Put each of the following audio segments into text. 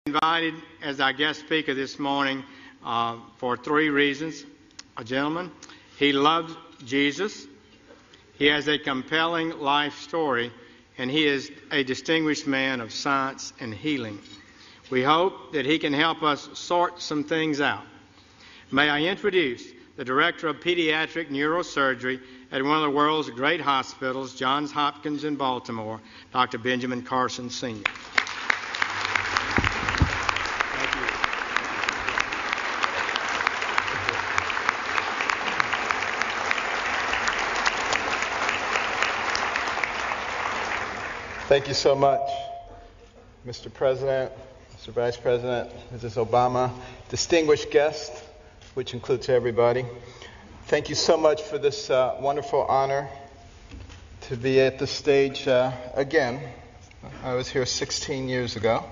Invited as our guest speaker this morning for three reasons. A gentleman, he loves Jesus, he has a compelling life story, and he is a distinguished man of science and healing. We hope that he can help us sort some things out. May I introduce the Director of Pediatric Neurosurgery at one of the world's great hospitals, Johns Hopkins in Baltimore, Dr. Benjamin Carson, Sr. Thank you so much, Mr. President, Mr. Vice President, Mrs. Obama, distinguished guests, which includes everybody. Thank you so much for this wonderful honor to be at the stage again. I was here 16 years ago,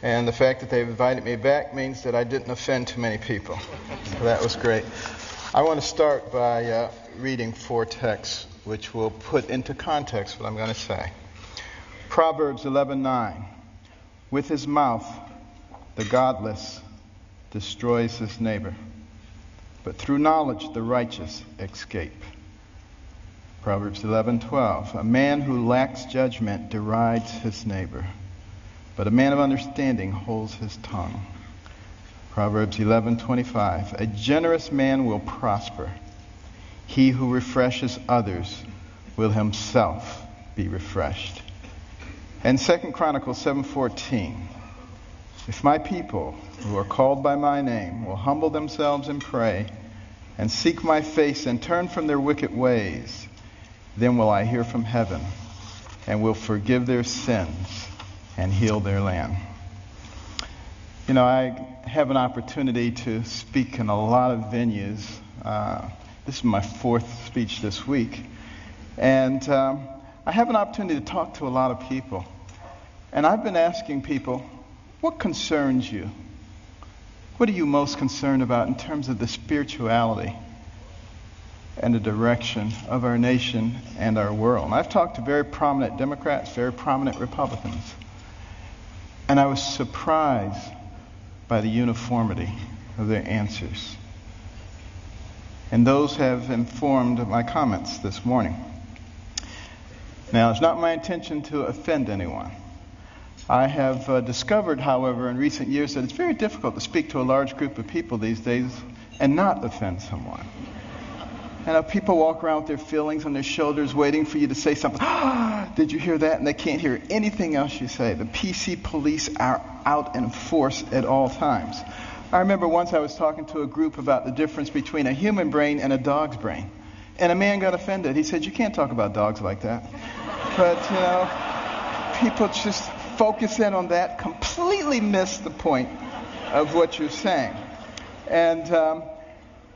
and the fact that they've invited me back means that I didn't offend too many people. So that was great. I want to start by reading four texts which will put into context what I'm going to say. Proverbs 11:9. With his mouth, the godless destroys his neighbor, but through knowledge the righteous escape. Proverbs 11:12. A man who lacks judgment derides his neighbor, but a man of understanding holds his tongue. Proverbs 11:25. A generous man will prosper. He who refreshes others will himself be refreshed. And 2 Chronicles 7:14, if my people who are called by my name will humble themselves and pray and seek my face and turn from their wicked ways, then will I hear from heaven and will forgive their sins and heal their land. You know, I have an opportunity to speak in a lot of venues. This is my fourth speech this week. And I have an opportunity to talk to a lot of people. And I've been asking people, what concerns you? What are you most concerned about in terms of the spirituality and the direction of our nation and our world? And I've talked to very prominent Democrats, very prominent Republicans. And I was surprised by the uniformity of their answers. And those have informed my comments this morning. Now, it's not my intention to offend anyone. I have discovered, however, in recent years that it's very difficult to speak to a large group of people these days and not offend someone. And people walk around with their feelings on their shoulders waiting for you to say something. Did you hear that? And they can't hear anything else you say. The PC police are out in force at all times. I remember once I was talking to a group about the difference between a human brain and a dog's brain. And a man got offended. He said, you can't talk about dogs like that. But, you know, people just focus in on that, completely miss the point of what you're saying. And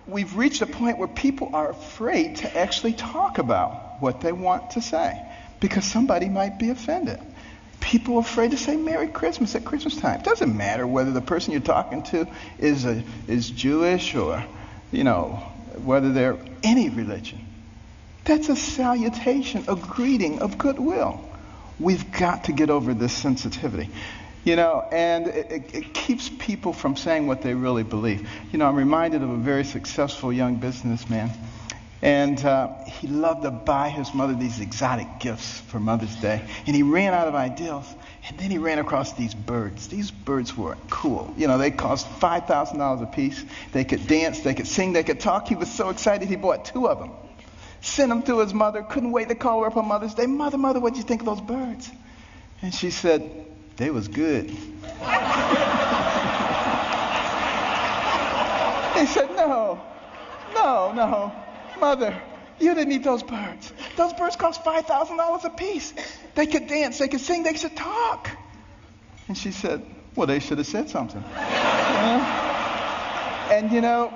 we've reached a point where people are afraid to actually talk about what they want to say because somebody might be offended. People are afraid to say Merry Christmas at Christmas time. It doesn't matter whether the person you're talking to is Jewish or, you know, whether they're any religion. That's a salutation, a greeting of goodwill. We've got to get over this sensitivity, you know, and it keeps people from saying what they really believe. You know, I'm reminded of a very successful young businessman, and he loved to buy his mother these exotic gifts for Mother's Day, and he ran out of ideas, and then he ran across these birds. These birds were cool. You know, they cost $5,000 a piece. They could dance, they could sing, they could talk. He was so excited he bought two of them. Sent them to his mother, couldn't wait to call her up on Mother's Day. Mother, what'd you think of those birds? And she said, they was good. He said, no, Mother, you didn't eat those birds. Those birds cost $5,000 a piece. They could dance, they could sing, they could talk. And she said, well, they should have said something. You know? And you know,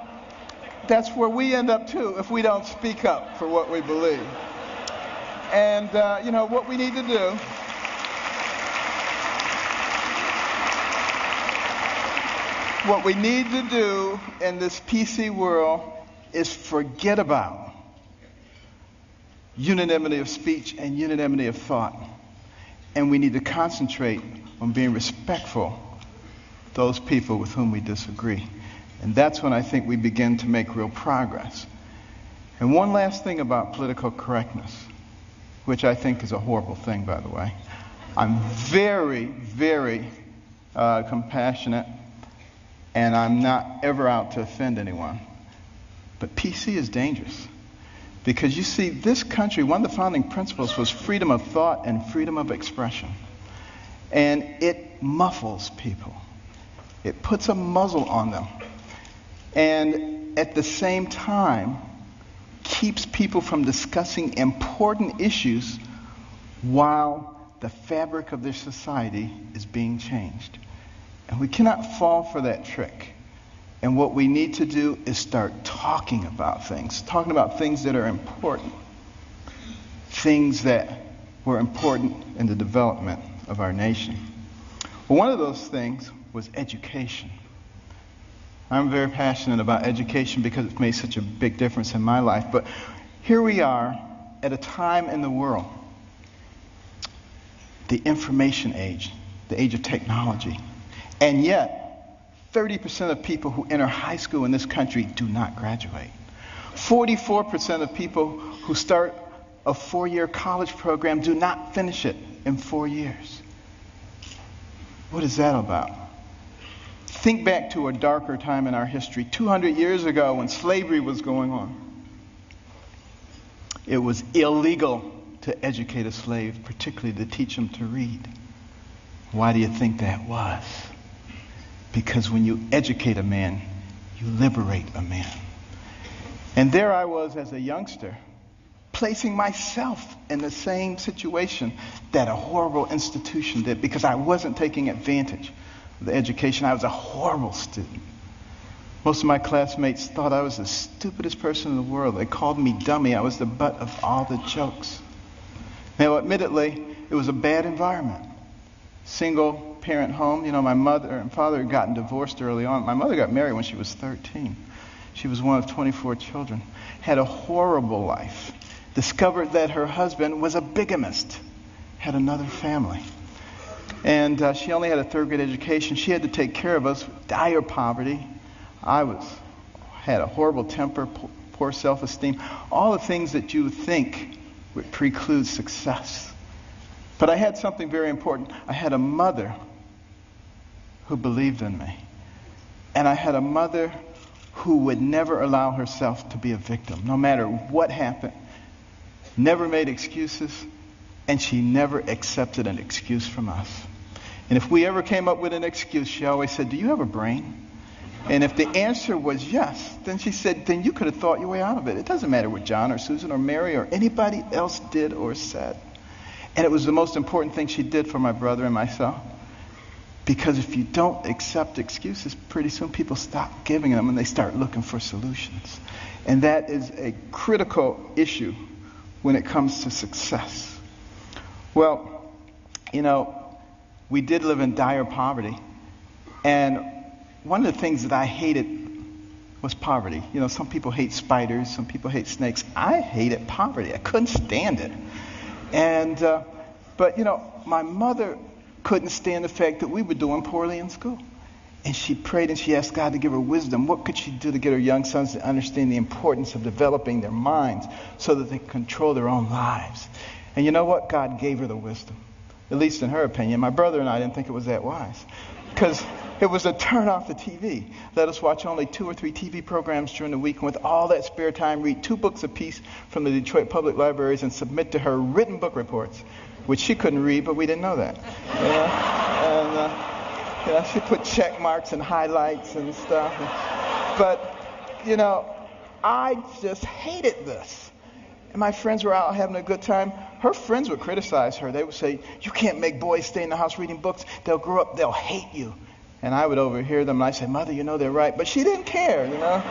that's where we end up too if we don't speak up for what we believe. And you know what we need to do. What we need to do in this PC world is forget about unanimity of speech and unanimity of thought. And we need to concentrate on being respectful those people with whom we disagree. And that's when I think we begin to make real progress. And one last thing about political correctness, which I think is a horrible thing, by the way. I'm very, very compassionate, and I'm not ever out to offend anyone. But PC is dangerous. Because you see, this country, one of the founding principles was freedom of thought and freedom of expression. And it muffles people. It puts a muzzle on them. And at the same time, keeps people from discussing important issues while the fabric of their society is being changed. And we cannot fall for that trick. And what we need to do is start talking about things that are important, things that were important in the development of our nation. Well, one of those things was education. I'm very passionate about education because it's made such a big difference in my life. But here we are at a time in the world, the information age, the age of technology. And yet, 30% of people who enter high school in this country do not graduate. 44% of people who start a 4-year college program do not finish it in 4 years. What is that about? Think back to a darker time in our history, 200 years ago when slavery was going on. It was illegal to educate a slave, particularly to teach him to read. Why do you think that was? Because when you educate a man, you liberate a man. And there I was as a youngster, placing myself in the same situation that a horrible institution did because I wasn't taking advantage of the education. I was a horrible student. Most of my classmates thought I was the stupidest person in the world. They called me dummy. I was the butt of all the jokes. Now, admittedly, it was a bad environment. Single parent home. You know, my mother and father had gotten divorced early on. My mother got married when she was 13. She was one of 24 children. Had a horrible life. Discovered that her husband was a bigamist. Had another family. And she only had a third-grade education. She had to take care of us. Dire poverty. Had a horrible temper, poor self-esteem. All the things that you would think would preclude success. But I had something very important. I had a mother who believed in me. And I had a mother who would never allow herself to be a victim, no matter what happened. Never made excuses, and she never accepted an excuse from us. And if we ever came up with an excuse, she always said, "Do you have a brain?" And if the answer was yes, then she said, then you could have thought your way out of it. It doesn't matter what John or Susan or Mary or anybody else did or said. And it was the most important thing she did for my brother and myself. Because if you don't accept excuses, pretty soon people stop giving them and they start looking for solutions. And that is a critical issue when it comes to success. Well, you know, we did live in dire poverty. And one of the things that I hated was poverty. You know, some people hate spiders, some people hate snakes. I hated poverty. I couldn't stand it. And, but, you know, my mother couldn't stand the fact that we were doing poorly in school. And she prayed and she asked God to give her wisdom. What could she do to get her young sons to understand the importance of developing their minds so that they could control their own lives? And you know what? God gave her the wisdom. At least in her opinion. My brother and I didn't think it was that wise. Because it was to turn off the TV. Let us watch only 2 or 3 TV programs during the week, and with all that spare time, read 2 books apiece from the Detroit Public Libraries and submit to her written book reports, which she couldn't read, but we didn't know that. And she put check marks and highlights and stuff. But, you know, I just hated this. And my friends were out having a good time. Her friends would criticize her. They would say, "You can't make boys stay in the house reading books. They'll grow up, they'll hate you." And I would overhear them, and I'd say, "Mother, you know they're right." But she didn't care, you know.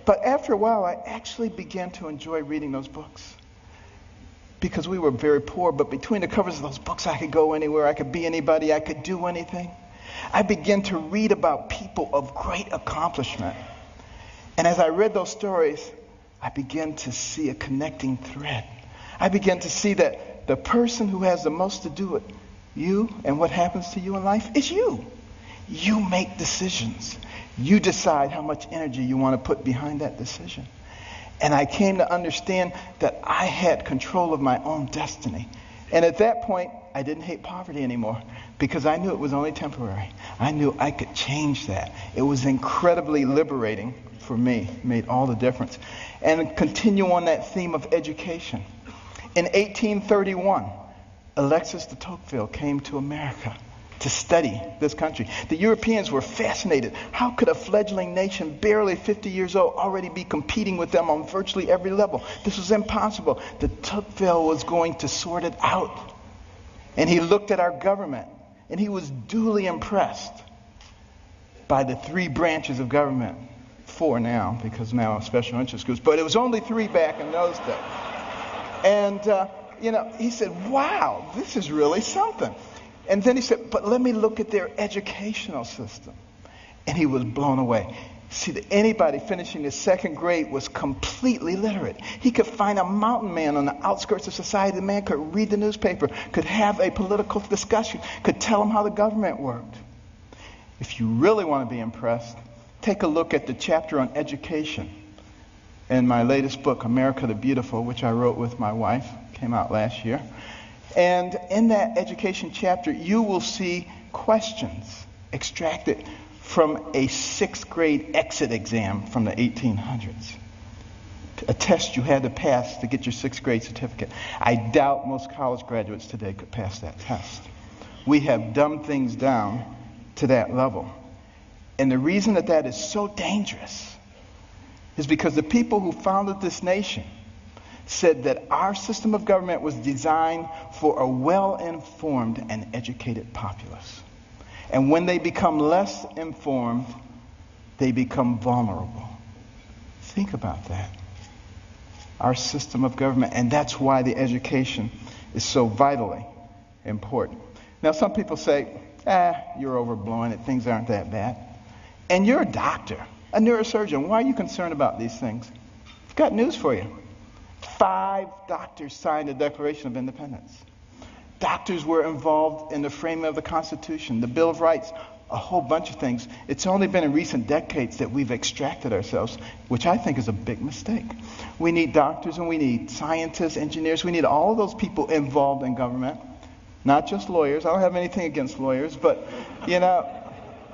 But after a while, I actually began to enjoy reading those books. Because we were very poor, but between the covers of those books, I could go anywhere, I could be anybody, I could do anything. I began to read about people of great accomplishment. And as I read those stories, I began to see a connecting thread. I began to see that the person who has the most to do it You and what happens to you in life is you. You make decisions. You decide how much energy you want to put behind that decision. And I came to understand that I had control of my own destiny. And at that point, I didn't hate poverty anymore because I knew it was only temporary. I knew I could change that. It was incredibly liberating for me. It made all the difference. And continue on that theme of education. In 1831, Alexis de Tocqueville came to America to study this country. The Europeans were fascinated. How could a fledgling nation, barely 50 years old, already be competing with them on virtually every level? This was impossible. De Tocqueville was going to sort it out. And he looked at our government, and he was duly impressed by the 3 branches of government. 4 now, because now special interest groups. But it was only 3 back in those days. And, he said, wow, this is really something. And then he said, but let me look at their educational system. And he was blown away. See, that anybody finishing the 2nd grade was completely literate. He could find a mountain man on the outskirts of society. The man could read the newspaper, could have a political discussion, could tell him how the government worked. If you really want to be impressed, take a look at the chapter on education in my latest book, America the Beautiful, which I wrote with my wife. Came out last year. And in that education chapter, you will see questions extracted from a 6th grade exit exam from the 1800s. A test you had to pass to get your 6th grade certificate. I doubt most college graduates today could pass that test. We have dumbed things down to that level. And the reason that is so dangerous is because the people who founded this nation said that our system of government was designed for a well-informed and educated populace. And when they become less informed, they become vulnerable. Think about that. Our system of government, and that's why the education is so vitally important. Now, some people say, you're overblowing it, things aren't that bad. And you're a doctor, a neurosurgeon. Why are you concerned about these things? I've got news for you. 5 doctors signed the Declaration of Independence. Doctors were involved in the framing of the Constitution, the Bill of Rights, a whole bunch of things. It's only been in recent decades that we've extracted ourselves, which I think is a big mistake. We need doctors and we need scientists, engineers. We need all of those people involved in government, not just lawyers. I don't have anything against lawyers, but,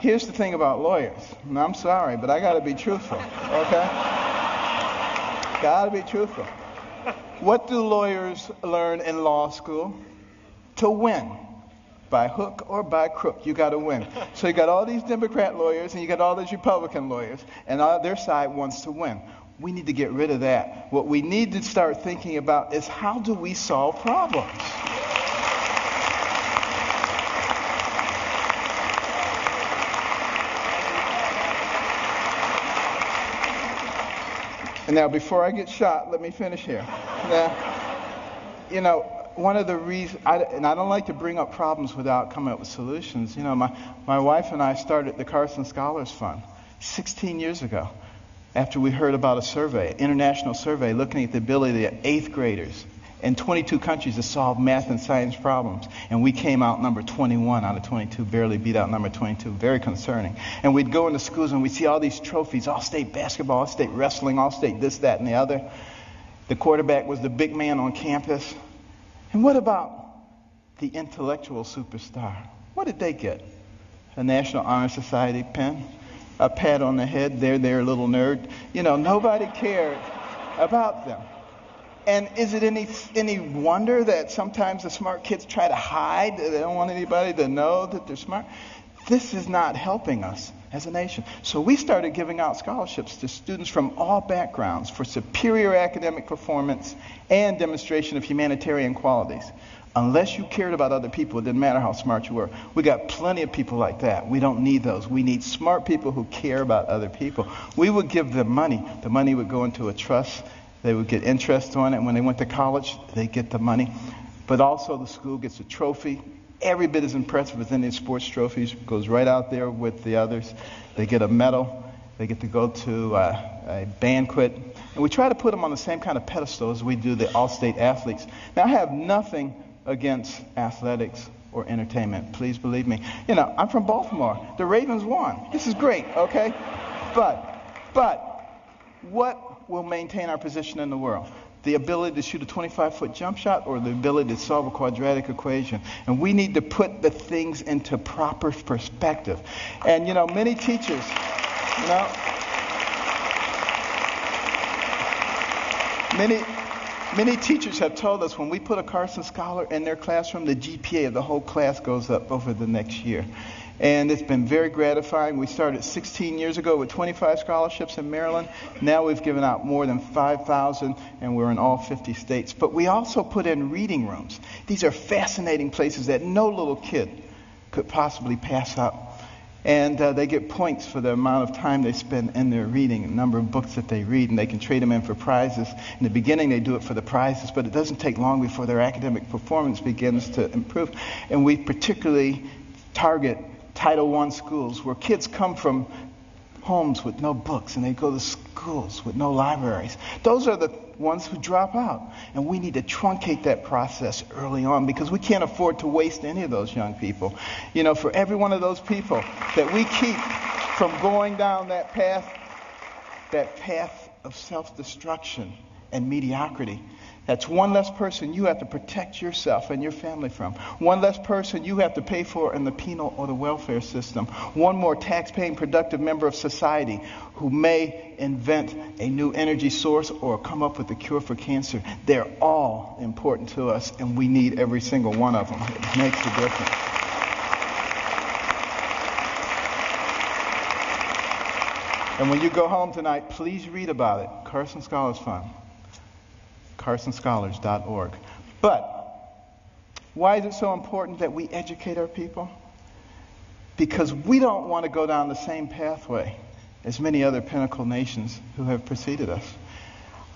here's the thing about lawyers. And I'm sorry, but I got to be truthful, okay? Got to be truthful. What do lawyers learn in law school? To win. By hook or by crook, you got to win. So you got all these Democrat lawyers and you got all these Republican lawyers, and their side wants to win. We need to get rid of that. What we need to start thinking about is how do we solve problems? And now, before I get shot, let me finish here. Now, one of the reasons, and I don't like to bring up problems without coming up with solutions. My wife and I started the Carson Scholars Fund 16 years ago after we heard about a survey, an international survey, looking at the ability of 8th graders in 22 countries to solve math and science problems. And we came out number 21 out of 22, barely beat out number 22. Very concerning. And we'd go into schools and we'd see all these trophies, all-state basketball, all-state wrestling, all-state this, that, and the other. The quarterback was the big man on campus. And what about the intellectual superstar? What did they get? A National Honor Society pin? A pat on the head, there, little nerd. Nobody cared about them. And is it any wonder that sometimes the smart kids try to hide? They don't want anybody to know that they're smart. This is not helping us as a nation. So we started giving out scholarships to students from all backgrounds for superior academic performance and demonstration of humanitarian qualities. Unless you cared about other people, it didn't matter how smart you were. We got plenty of people like that. We don't need those. We need smart people who care about other people. We would give them money. The money would go into a trust. They would get interest on it. When they went to college, they get the money. But also the school gets a trophy. Every bit as impressive as any sports trophies. Goes right out there with the others. They get a medal. They get to go to a banquet. And we try to put them on the same kind of pedestal as we do the all-state athletes. Now, I have nothing against athletics or entertainment. Please believe me. I'm from Baltimore. The Ravens won. This is great, okay? But what will maintain our position in the world? The ability to shoot a 25-foot jump shot or the ability to solve a quadratic equation? And we need to put the things into proper perspective. And, many teachers, Many teachers have told us when we put a Carson scholar in their classroom, the GPA of the whole class goes up over the next year. And it's been very gratifying. We started 16 years ago with 25 scholarships in Maryland. Now we've given out more than 5,000, and we're in all 50 states. But we also put in reading rooms. These are fascinating places that no little kid could possibly pass up. And they get points for the amount of time they spend in their reading, the number of books that they read, and they can trade them in for prizes. In the beginning, they do it for the prizes, but it doesn't take long before their academic performance begins to improve. And we particularly target Title I schools where kids come from homes with no books, and they go to schools with no libraries. Those are the ones who drop out. And we need to truncate that process early on because we can't afford to waste any of those young people. For every one of those people that we keep from going down that path of self-destruction and mediocrity, that's one less person you have to protect yourself and your family from. One less person you have to pay for in the penal or the welfare system. One more tax-paying, productive member of society who may invent a new energy source or come up with a cure for cancer. They're all important to us, and we need every single one of them. It makes a difference. And when you go home tonight, please read about it. Carson Scholars Fund. CarsonScholars.org. But why is it so important that we educate our people? Because we don't want to go down the same pathway as many other pinnacle nations who have preceded us.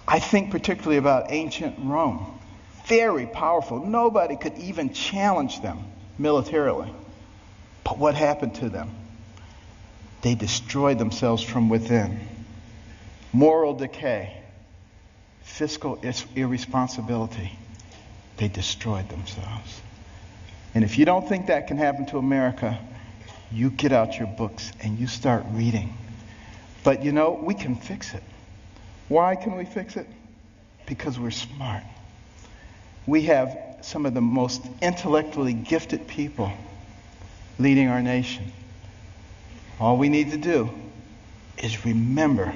I think particularly about ancient Rome. Very powerful. Nobody could even challenge them militarily. But what happened to them? They destroyed themselves from within. Moral decay. Fiscal irresponsibility. They destroyed themselves. And if you don't think that can happen to America, you get out your books and you start reading. But we can fix it. Why can we fix it? Because we're smart. We have some of the most intellectually gifted people leading our nation. All we need to do is remember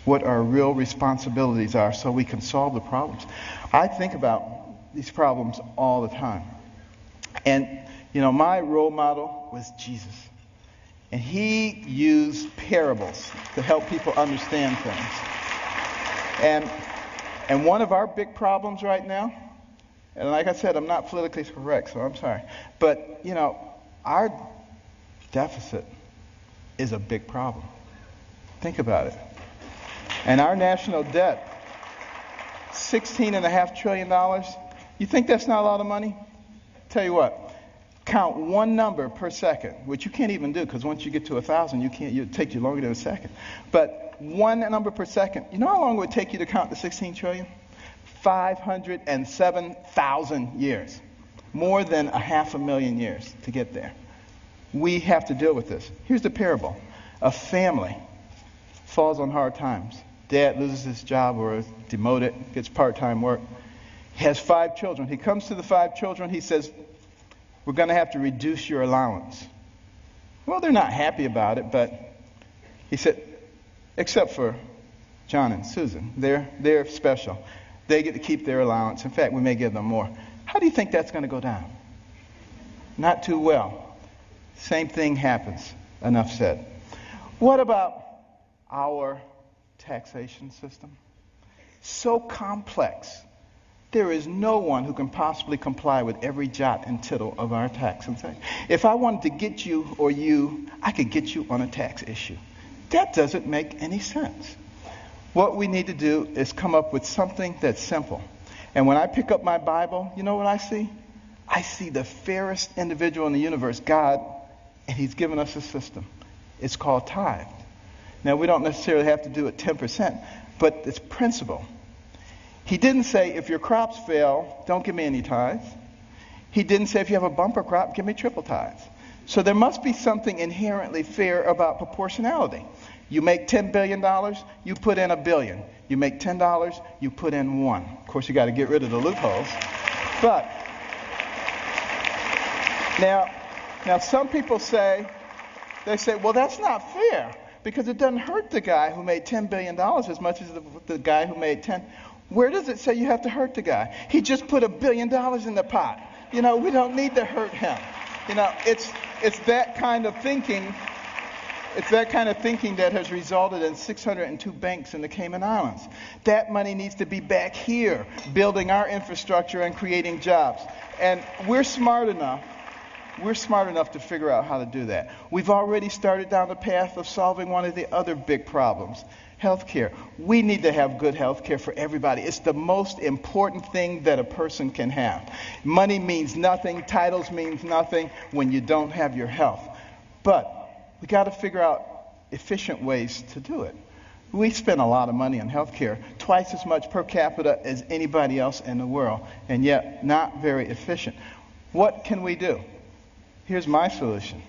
what our real responsibilities are so we can solve the problems. I think about these problems all the time. And, my role model was Jesus. And he used parables to help people understand things. And one of our big problems right now, and like I said, I'm not politically correct, so I'm sorry. But, our deficit is a big problem. Think about it. And our national debt, $16.5 trillion. You think that's not a lot of money? Tell you what, count one number per second, which you can't even do because once you get to 1,000, it takes you longer than a second. But one number per second. You know how long it would take you to count the 16 trillion? 507,000 years. More than 500,000 years to get there. We have to deal with this. Here's the parable. A family falls on hard times. Dad loses his job or is demoted, gets part-time work. He has 5 children. He comes to the 5 children. He says, we're going to have to reduce your allowance. Well, they're not happy about it, but he said, except for John and Susan. They're special. They get to keep their allowance. In fact, we may give them more. How do you think that's going to go down? Not too well. Same thing happens. Enough said. What about our taxation system? So complex. There is no one who can possibly comply with every jot and tittle of our tax. If I wanted to get you or you, I could get you on a tax issue. That doesn't make any sense. What we need to do is come up with something that's simple. And when I pick up my Bible, you know what I see? I see the fairest individual in the universe, God, and he's given us a system. It's called tithe. Now, we don't necessarily have to do it 10%, but it's principle. He didn't say, if your crops fail, don't give me any tithes. He didn't say if you have a bumper crop, give me triple tithes. So there must be something inherently fair about proportionality. You make $10 billion, you put in $1 billion. You make $10, you put in $1. Of course, you got to get rid of the loopholes. But now some people say, well, that's not fair because it doesn't hurt the guy who made $10 billion as much as the guy who made 10. Where does it say you have to hurt the guy? He just put $1 billion in the pot. We don't need to hurt him. It's that kind of thinking. It's that kind of thinking that has resulted in 602 banks in the Cayman Islands. That money needs to be back here, building our infrastructure and creating jobs. And we're smart enough to figure out how to do that. We've already started down the path of solving one of the other big problems, healthcare. We need to have good healthcare for everybody. It's the most important thing that a person can have. Money means nothing, titles means nothing when you don't have your health. But we got to figure out efficient ways to do it. We spend a lot of money on healthcare, twice as much per capita as anybody else in the world, and yet not very efficient. What can we do? Here's my solution.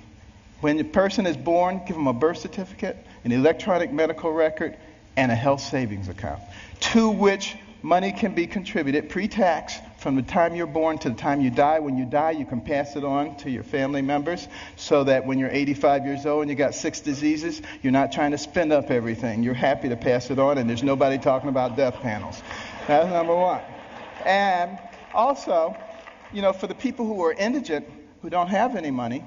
When a person is born, give them a birth certificate, an electronic medical record, and a health savings account, to which money can be contributed pre-tax from the time you're born to the time you die. When you die, you can pass it on to your family members so that when you're 85 years old and you got 6 diseases, you're not trying to spend up everything. You're happy to pass it on, and there's nobody talking about death panels. That's number one. And also, for the people who are indigent, who don't have any money,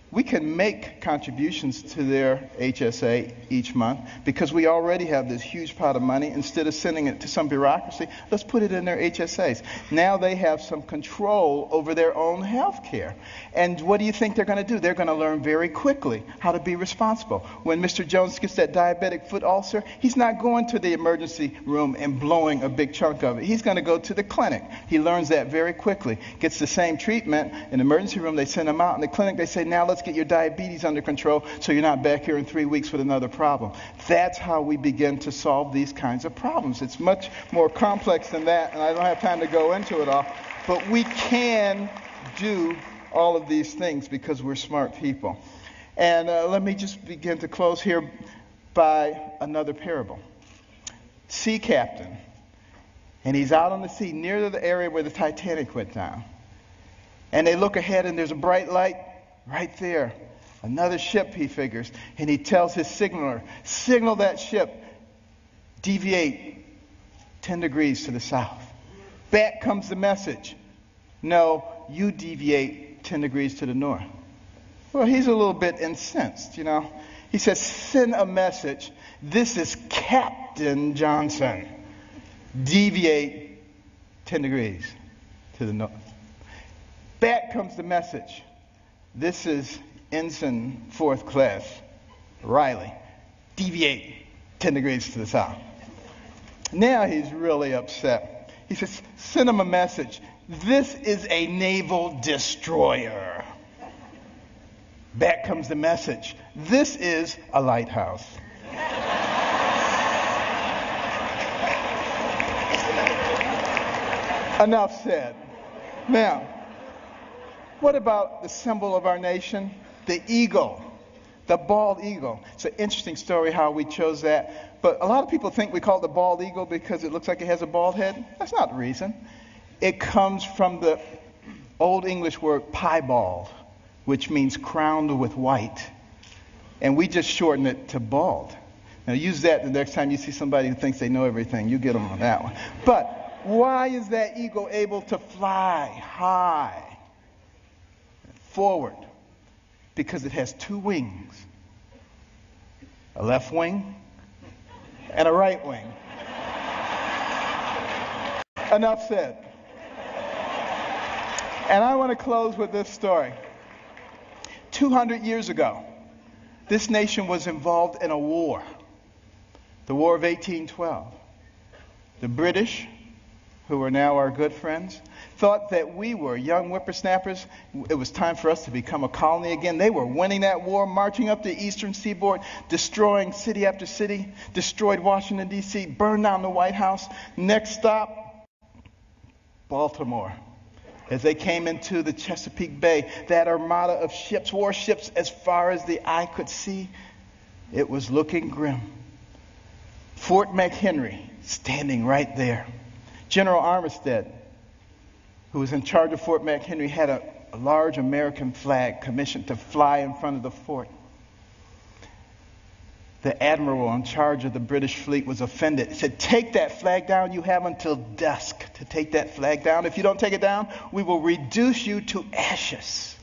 we can make contributions to their HSA each month because we already have this huge pot of money. Instead of sending it to some bureaucracy, let's put it in their HSAs. Now they have some control over their own health care. And what do you think they're going to do? They're going to learn very quickly how to be responsible. When Mr. Jones gets that diabetic foot ulcer, he's not going to the emergency room and blowing a big chunk of it. He's going to go to the clinic. He learns that very quickly. Gets the same treatment. In the emergency room, they send him out. In the clinic, they say, now let's get your diabetes under control so you're not back here in 3 weeks with another problem. That's how we begin to solve these kinds of problems. It's much more complex than that, and I don't have time to go into it all. But we can do all of these things because we're smart people. And let me just begin to close here by another parable. Sea captain, and he's out on the sea near the area where the Titanic went down. And they look ahead, and there's a bright light right there. Another ship, he figures. And he tells his signaler, signal that ship, deviate 10 degrees to the south. Back comes the message. No, you deviate 10 degrees to the north. Well, he's a little bit incensed, He says, send a message. This is Captain Johnson. Deviate 10 degrees to the north. Back comes the message. This is Ensign 4th Class Riley. Deviate 10 degrees to the south. Now he's really upset. He says, send him a message. This is a naval destroyer. Back comes the message. This is a lighthouse. Enough said. Now, what about the symbol of our nation? The eagle. The bald eagle. It's an interesting story how we chose that. But a lot of people think we call it the bald eagle because it looks like it has a bald head. That's not the reason. It comes from the Old English word piebald, which means crowned with white. And we just shorten it to bald. Now use that the next time you see somebody who thinks they know everything. You get them on that one. But why is that eagle able to fly high, forward? Because it has 2 wings. A left wing and a right wing. Enough said. And I want to close with this story. 200 years ago, this nation was involved in a war. The War of 1812. The British, who are now our good friends, thought that we were young whippersnappers. It was time for us to become a colony again. They were winning that war, marching up the eastern seaboard, destroying city after city, destroyed Washington, D.C., burned down the White House. Next stop, Baltimore. As they came into the Chesapeake Bay, that armada of ships, warships, as far as the eye could see, it was looking grim. Fort McHenry standing right there. General Armistead, who was in charge of Fort McHenry, had a large American flag commissioned to fly in front of the fort. The admiral in charge of the British fleet was offended. He said, "Take that flag down. You have until dusk to take that flag down. If you don't take it down, we will reduce you to ashes."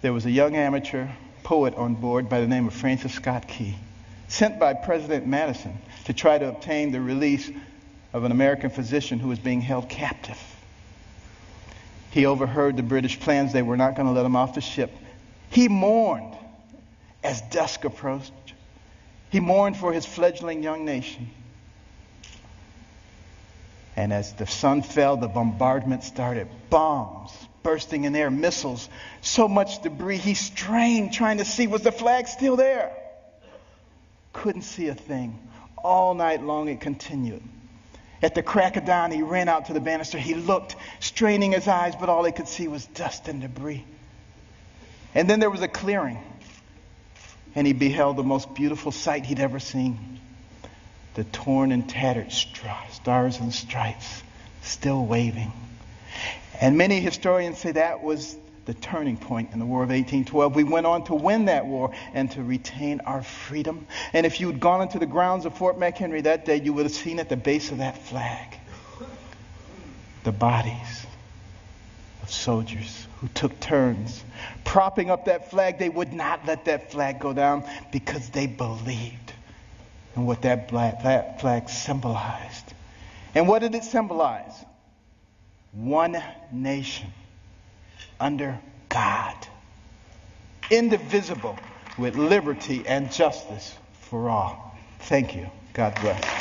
There was a young amateur poet on board by the name of Francis Scott Key, sent by President Madison to try to obtain the release of an American physician who was being held captive. He overheard the British plans. They were not going to let him off the ship. He mourned as dusk approached. He mourned for his fledgling young nation. And as the sun fell, the bombardment started. Bombs bursting in air, missiles, so much debris. He strained trying to see, was the flag still there? Couldn't see a thing. All night long it continued. At the crack of dawn, he ran out to the banister. He looked, straining his eyes, but all he could see was dust and debris. And then there was a clearing, and he beheld the most beautiful sight he'd ever seen. The torn and tattered stars and stripes still waving. And many historians say that was the turning point in the War of 1812. We went on to win that war and to retain our freedom. And if you had gone into the grounds of Fort McHenry that day, you would have seen at the base of that flag the bodies of soldiers who took turns propping up that flag. They would not let that flag go down because they believed in what that flag symbolized. And what did it symbolize? One nation under God, indivisible, with liberty and justice for all. Thank you. God bless.